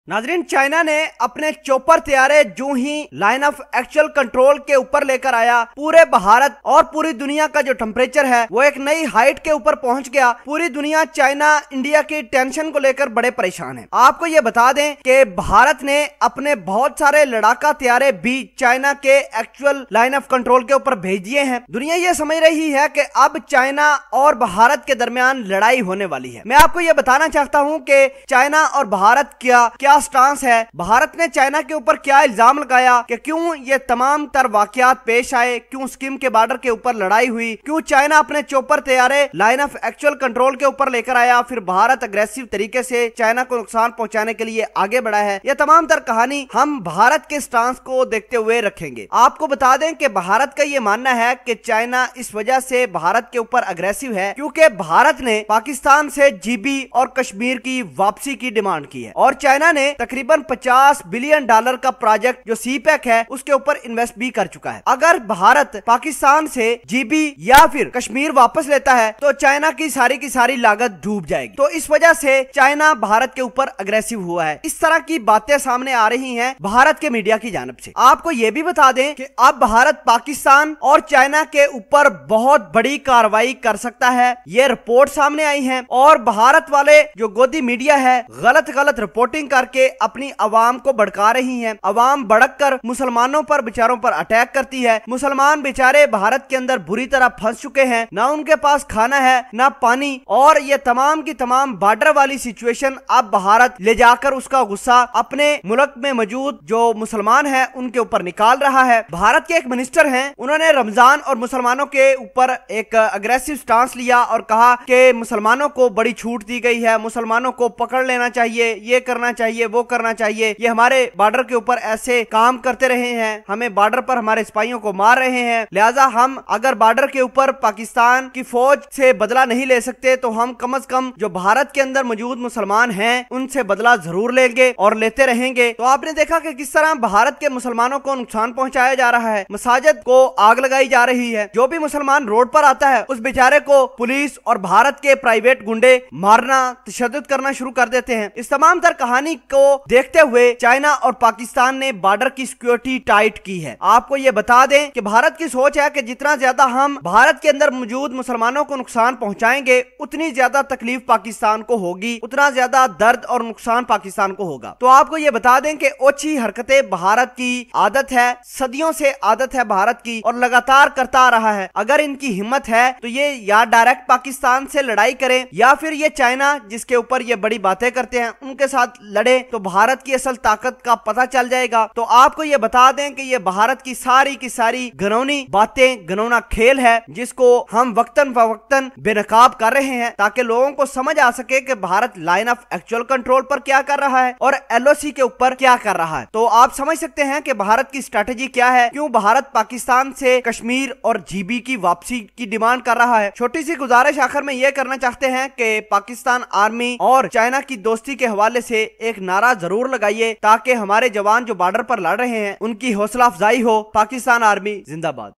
नाजरीन, चाइना ने अपने चॉपर तैयारे जो ही लाइन ऑफ एक्चुअल कंट्रोल के ऊपर लेकर आया, पूरे भारत और पूरी दुनिया का जो टेम्परेचर है वो एक नई हाइट के ऊपर पहुंच गया। पूरी दुनिया चाइना इंडिया की टेंशन को लेकर बड़े परेशान है। आपको ये बता दें कि भारत ने अपने बहुत सारे लड़ाका तैयारे भी चाइना के एक्चुअल लाइन ऑफ कंट्रोल के ऊपर भेज दिए हैं। दुनिया ये समझ रही है कि अब चाइना और भारत के दरमियान लड़ाई होने वाली है। मैं आपको ये बताना चाहता हूँ कि चाइना और भारत क्या स्टांस है, भारत ने चाइना के ऊपर क्या इल्जाम लगाया कि क्यों ये तमाम तर वाकयात पेश आए, क्यों सिक्किम के बॉर्डर के ऊपर लड़ाई हुई, क्यों चाइना अपने चॉपर तैयारे लाइन ऑफ एक्चुअल कंट्रोल के ऊपर लेकर आया, फिर भारत अग्रेसिव तरीके से चाइना को नुकसान पहुंचाने के लिए आगे बढ़ा है। यह तमाम तर कहानी हम भारत के स्टांस को देखते हुए रखेंगे। आपको बता दें कि भारत का यह मानना है कि चाइना इस वजह से भारत के ऊपर अग्रेसिव है क्योंकि भारत ने पाकिस्तान से जीबी और कश्मीर की वापसी की डिमांड की है और चाइना ने तकरीबन $50 बिलियन का प्रोजेक्ट जो सीपैक है उसके ऊपर इन्वेस्ट भी कर चुका है। अगर भारत पाकिस्तान से जीबी या फिर कश्मीर वापस लेता है तो चाइना की सारी लागत डूब जाएगी। तो इस वजह से चाइना भारत के ऊपर अग्रेसिव हुआ है। इस तरह की बातें सामने आ रही हैं भारत के मीडिया की जानिब से। आपको यह भी बता दें कि अब भारत पाकिस्तान और चाइना के ऊपर बहुत बड़ी कार्रवाई कर सकता है। ये रिपोर्ट सामने आई है और भारत वाले जो गोदी मीडिया है गलत रिपोर्टिंग करके अपनी अवाम को भड़का रही हैं। अवाम भड़क कर मुसलमानों पर बेचारों पर अटैक करती है। मुसलमान बेचारे भारत के अंदर बुरी तरह फंस चुके हैं, ना उनके पास खाना है ना पानी, और ये तमाम की तमाम बॉर्डर वाली सिचुएशन अब भारत ले जाकर उसका गुस्सा अपने मुल्क में मौजूद जो मुसलमान है उनके ऊपर निकाल रहा है। भारत के एक मिनिस्टर हैं, उन्होंने रमजान और मुसलमानों के ऊपर एक अग्रेसिव स्टांस लिया और कहा कि मुसलमानों को बड़ी छूट दी गई है, मुसलमानों को पकड़ लेना चाहिए, ये करना चाहिए, वो करना चाहिए, ये हमारे बॉर्डर के ऊपर ऐसे काम करते रहे हैं, हमें बॉर्डर पर हमारे सिपाहियों को मार रहे हैं, लिहाजा हम अगर बॉर्डर के ऊपर पाकिस्तान की फौज से बदला नहीं ले सकते तो हम कम से कम जो भारत के अंदर मौजूद मुसलमान हैं उनसे बदला जरूर लेंगे और लेते रहेंगे। तो आपने देखा कि किस तरह भारत के मुसलमानों को नुकसान पहुंचाया जा रहा है, मसाजिद को आग लगाई जा रही है। जो भी मुसलमान रोड पर आता है उस बेचारे को पुलिस और भारत के प्राइवेट गुंडे मारना, तशद्दुद करना शुरू कर देते हैं। इस तमाम तर कहानी को देखते हुए चाइना और पाकिस्तान ने बॉर्डर की सिक्योरिटी टाइट की है। आपको ये बता दें कि भारत की सोच है कि जितना ज्यादा हम भारत के अंदर मौजूद मुसलमानों को नुकसान पहुंचाएंगे उतनी ज्यादा तकलीफ पाकिस्तान को होगी, उतना ज्यादा दर्द और नुकसान पाकिस्तान को होगा। तो आपको ये बता दें कि ओछी हरकतें भारत की आदत है, सदियों से आदत है भारत की और लगातार करता आ रहा है। अगर इनकी हिम्मत है तो ये या डायरेक्ट पाकिस्तान से लड़ाई करें या फिर ये चाइना जिसके ऊपर ये बड़ी बातें करते हैं उनके साथ लड़े, तो भारत की असल ताकत का पता चल जाएगा। तो आपको ये बता दें कि ये भारत की सारी घिनौनी बातें, घिनौना खेल है जिसको हम वक्तन फवक्तन बेनकाब कर रहे हैं ताकि लोगों को समझ आ सके कि Bharat line of actual control पर क्या कर रहा है और एलओसी के ऊपर क्या कर रहा है। तो आप समझ सकते हैं कि भारत की स्ट्रेटेजी क्या है, क्यों भारत पाकिस्तान से कश्मीर और जीबी की वापसी की डिमांड कर रहा है। छोटी सी गुजारिश आखिर में यह करना चाहते हैं कि पाकिस्तान आर्मी और चाइना की दोस्ती के हवाले से एक नारा जरूर लगाइए ताकि हमारे जवान जो बॉर्डर पर लड़ रहे हैं उनकी हौसला अफजाई हो। पाकिस्तान आर्मी जिंदाबाद।